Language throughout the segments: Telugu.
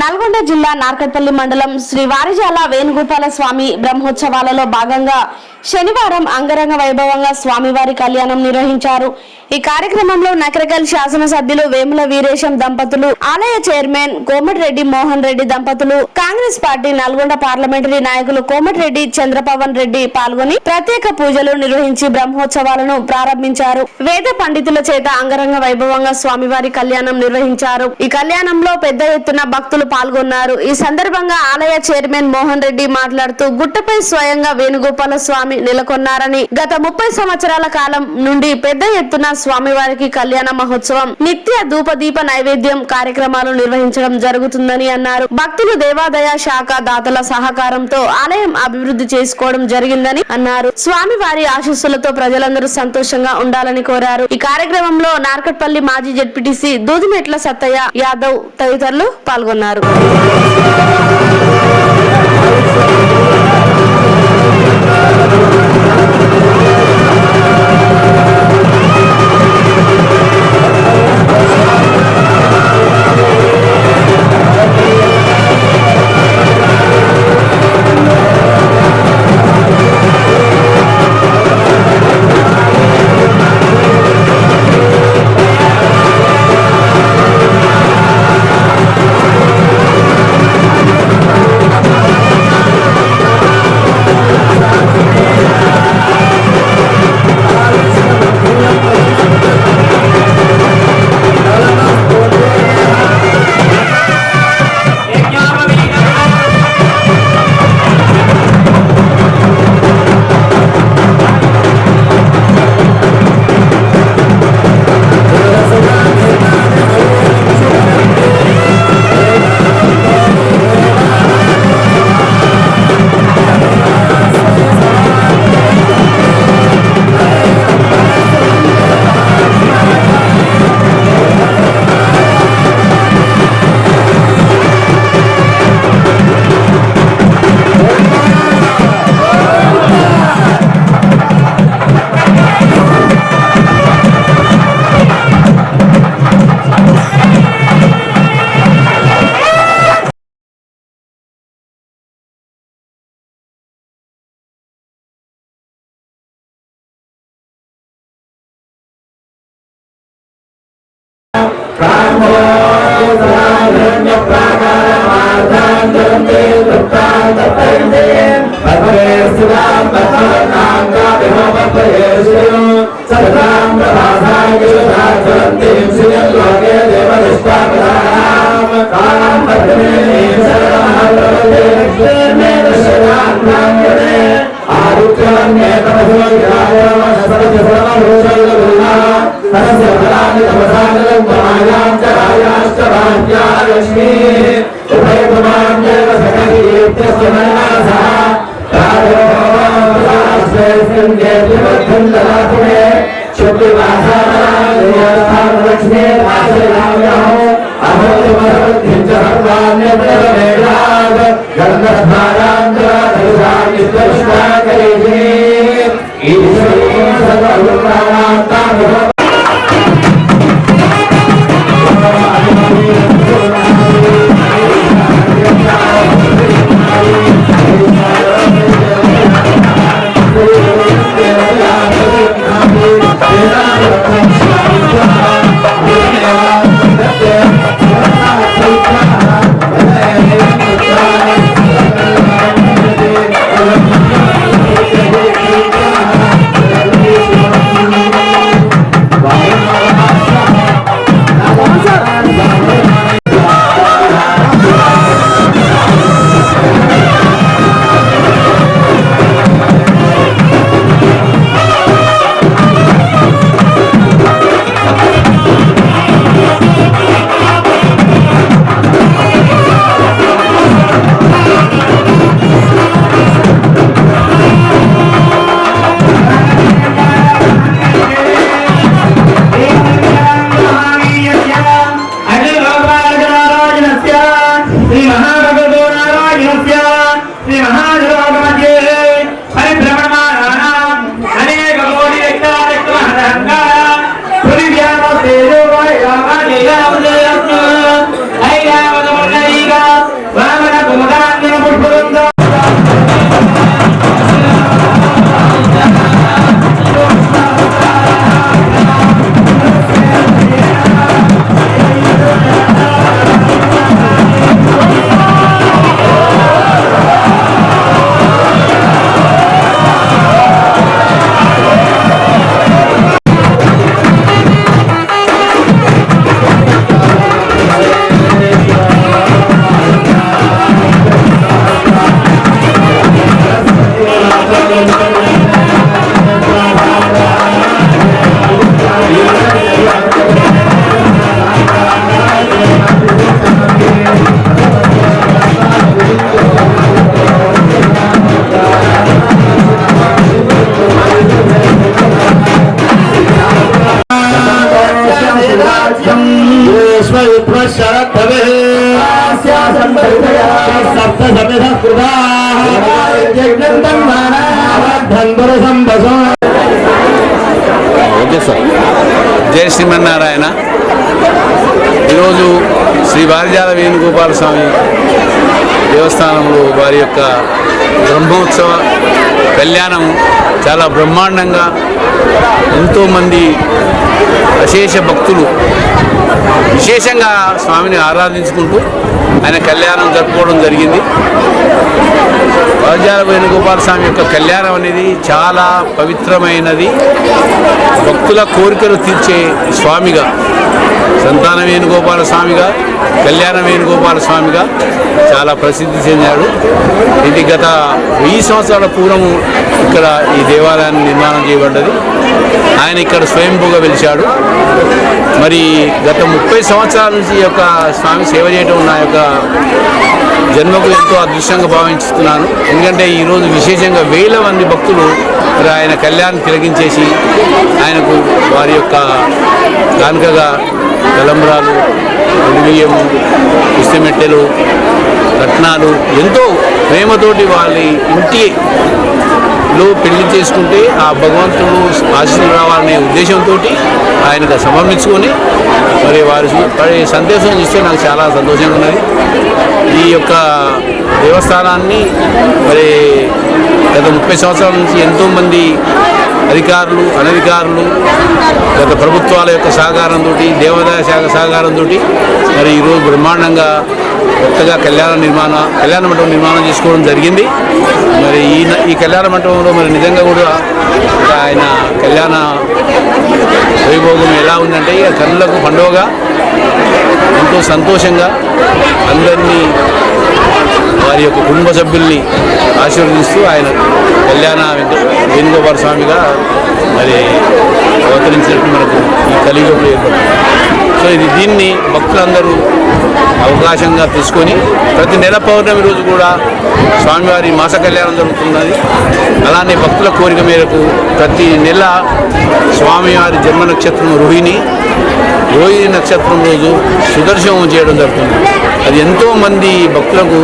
నల్గొండ జిల్లా నార్కట్పల్లి మండలం శ్రీ వారిజాల వేణుగోపాల స్వామి బ్రహ్మోత్సవాలలో భాగంగా శనివారం అంగరంగ వైభవంగా స్వామివారి కళ్యాణం నిర్వహించారు. ఈ కార్యక్రమంలో నకరకల్ శాసనసభ్యులు వేముల వీరేశం దంపతులు, ఆలయ చైర్మన్ కోమటిరెడ్డి మోహన్ రెడ్డి దంపతులు, కాంగ్రెస్ పార్టీ నల్గొండ పార్లమెంటరీ నాయకులు కోమటిరెడ్డి చంద్రపవన్ రెడ్డి పాల్గొని ప్రత్యేక పూజలు నిర్వహించి బ్రహ్మోత్సవాలను ప్రారంభించారు. వేద పండితుల చేత అంగరంగ వైభవంగా స్వామివారి కళ్యాణం నిర్వహించారు. ఈ కళ్యాణంలో పెద్ద ఎత్తున భక్తులు పాల్గొన్నారు. ఈ సందర్భంగా ఆలయ చైర్మన్ మోహన్ రెడ్డి మాట్లాడుతూ గుట్టపై స్వయంగా వేణుగోపాల స్వామి నెలకొన్నారని, గత 30 సంవత్సరాల కాలం నుండి పెద్ద ఎత్తున స్వామివారికి కళ్యాణ మహోత్సవం, నిత్య ధూపదీప నైవేద్యం కార్యక్రమాలు నిర్వహించడం జరుగుతుందని అన్నారు. భక్తులు దేవాదాయ శాఖ దాతల సహకారంతో ఆలయం అభివృద్ధి చేసుకోవడం జరిగిందని అన్నారు. స్వామివారి ఆశీస్సులతో ప్రజలందరూ సంతోషంగా ఉండాలని కోరారు. ఈ కార్యక్రమంలో నార్కట్పల్లి మాజీ జెడ్పీటీసీ దూదిమెట్ల సత్తయ్య యాదవ్ తదితరులు పాల్గొన్నారు. पुष्प विप्र शरद सप्त समिध ఓకే సార్. జై శ్రీమన్నారాయణ. ఈరోజు శ్రీ వారిజాల వేణుగోపాల స్వామి దేవస్థానంలో వారి యొక్క బ్రహ్మోత్సవ కళ్యాణం చాలా బ్రహ్మాండంగా ఎంతోమంది అశేష భక్తులు విశేషంగా స్వామిని ఆరాధించుకుంటూ ఆయన కళ్యాణం జరుపుకోవడం జరిగింది. వారిజాల వేణుగోపాల స్వామి యొక్క కళ్యాణం అనేది చాలా పవిత్రమైనది. భక్తుల కోరికలు తీర్చే స్వామిగా, సంతాన వేణుగోపాల స్వామిగా, కళ్యాణ వేణుగోపాల స్వామిగా చాలా ప్రసిద్ధి చెందాడు. ఇది గత 1000 సంవత్సరాల పూర్వము ఇక్కడ ఈ దేవాలయాన్ని నిర్మాణం చేయబడ్డది. ఆయన ఇక్కడ స్వయంభూగా వెలిశాడు. మరి గత 30 సంవత్సరాల నుంచి ఈ యొక్క స్వామి సేవ చేయడం నా యొక్క జన్మకు ఎంతో అదృష్టంగా భావిస్తున్నాను. ఎందుకంటే ఈరోజు విశేషంగా వేల మంది భక్తులు మరి ఆయన కళ్యాణం తిలకించేసి ఆయనకు వారి యొక్క కానుకగా తలంబ్రాలు, బియ్యము, పుస్తమెట్టెలు, రత్నాలు ఎంతో ప్రేమతోటి వాళ్ళ ఇంటిలో పెళ్లి చేసుకుంటే ఆ భగవంతుడు ఆశీస్సులు రావాలనే ఉద్దేశంతో ఆయనకు సమర్పించుకొని మరి వారి సందేశం చూస్తే నాకు చాలా సంతోషంగా ఉన్నది. ఈ యొక్క దేవస్థానాన్ని మరి గత 30 సంవత్సరాల నుంచి ఎంతోమంది అధికారులు, అనధికారులు, గత ప్రభుత్వాల యొక్క సహకారంతో, దేవాదాయ శాఖ సహకారంతో మరి ఈరోజు బ్రహ్మాండంగా కొత్తగా కళ్యాణ మండపం నిర్మాణం చేసుకోవడం జరిగింది. మరి ఈ కళ్యాణ మండపంలో మరి నిజంగా కూడా ఆయన కళ్యాణ వైభోగం ఎలా ఉందంటే కన్నులకు పండుగగా ఎంతో సంతోషంగా అందరినీ వారి యొక్క కుటుంబ సభ్యుల్ని ఆశీర్వదిస్తూ ఆయన కళ్యాణ వేణుగోపాల స్వామిగా మరి అవతరించినట్టు మనకు ఈ కలియుగంలో ఏర్పడుతుంది. సో దీన్ని భక్తులందరూ అవకాశంగా తీసుకొని ప్రతి నెల పౌర్ణమి రోజు కూడా స్వామివారి మాస కళ్యాణం జరుగుతున్నది. అలానే భక్తుల కోరిక మేరకు ప్రతి నెల స్వామివారి జన్మ నక్షత్రం రోహిణి నక్షత్రం రోజు సుదర్శనం చేయడం జరుగుతుంది. అది ఎంతోమంది భక్తులకు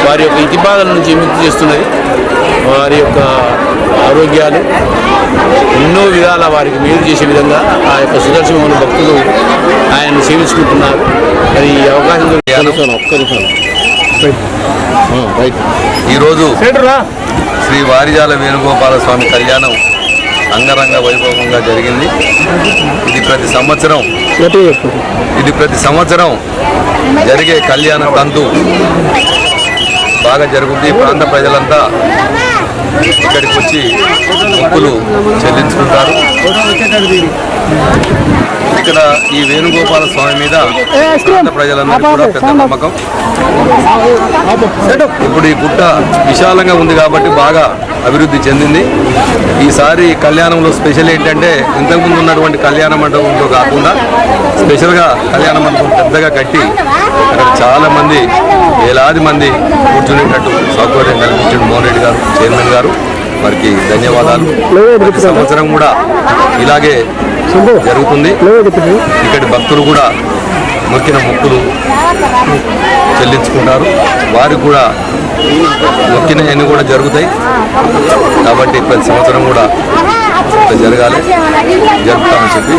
వారి యొక్క ఇతిబాధల నుంచి విముక్తి చేస్తున్నది. వారి యొక్క ఆరోగ్యాలు ఎన్నో విధాల వారికి మేలు చేసే విధంగా ఆ యొక్క సుదర్శనములు భక్తులు ఆయన్ని సేవించుకుంటున్నారు. మరి ఈ అవకాశం ఈరోజు శ్రీ వారిజాల వేణుగోపాల స్వామి కళ్యాణం అంగరంగ వైభవంగా జరిగింది. ఇది ప్రతి సంవత్సరం జరిగే కళ్యాణ తంతు బాగా జరుగుతుంది. ఈ ప్రాంత ప్రజలంతా ఇక్కడికి వచ్చి మొక్కులు చెల్లించుకుంటారు. ఇక్కడ ఈ వేణుగోపాల స్వామి మీద ప్రాంత ప్రజలందరూ కూడా పెద్ద నమ్మకం. ఇప్పుడు ఈ గుట్ట విశాలంగా ఉంది కాబట్టి బాగా అభివృద్ధి చెందింది. ఈసారి కళ్యాణంలో స్పెషల్ ఏంటంటే ఇంతకుముందు ఉన్నటువంటి కళ్యాణ మండపంలో కాకుండా స్పెషల్గా కళ్యాణ మండపం పెద్దగా కట్టి అక్కడ చాలామంది వేలాది మంది కూర్చునేటట్టు సౌకర్యం కల్పించాడు మోహన్ రెడ్డి గారు, చైర్మన్ గారు. వారికి ధన్యవాదాలు. ప్రతి సంవత్సరం కూడా ఇలాగే జరుగుతుంది. ఇక్కడి భక్తులు కూడా మొక్కిన మొక్కులు చెల్లించుకుంటారు. వారికి కూడా మొక్కినవన్నీ కూడా జరుగుతాయి. కాబట్టి ప్రతి సంవత్సరం కూడా జరగాలి, జరుపుతామని చెప్పి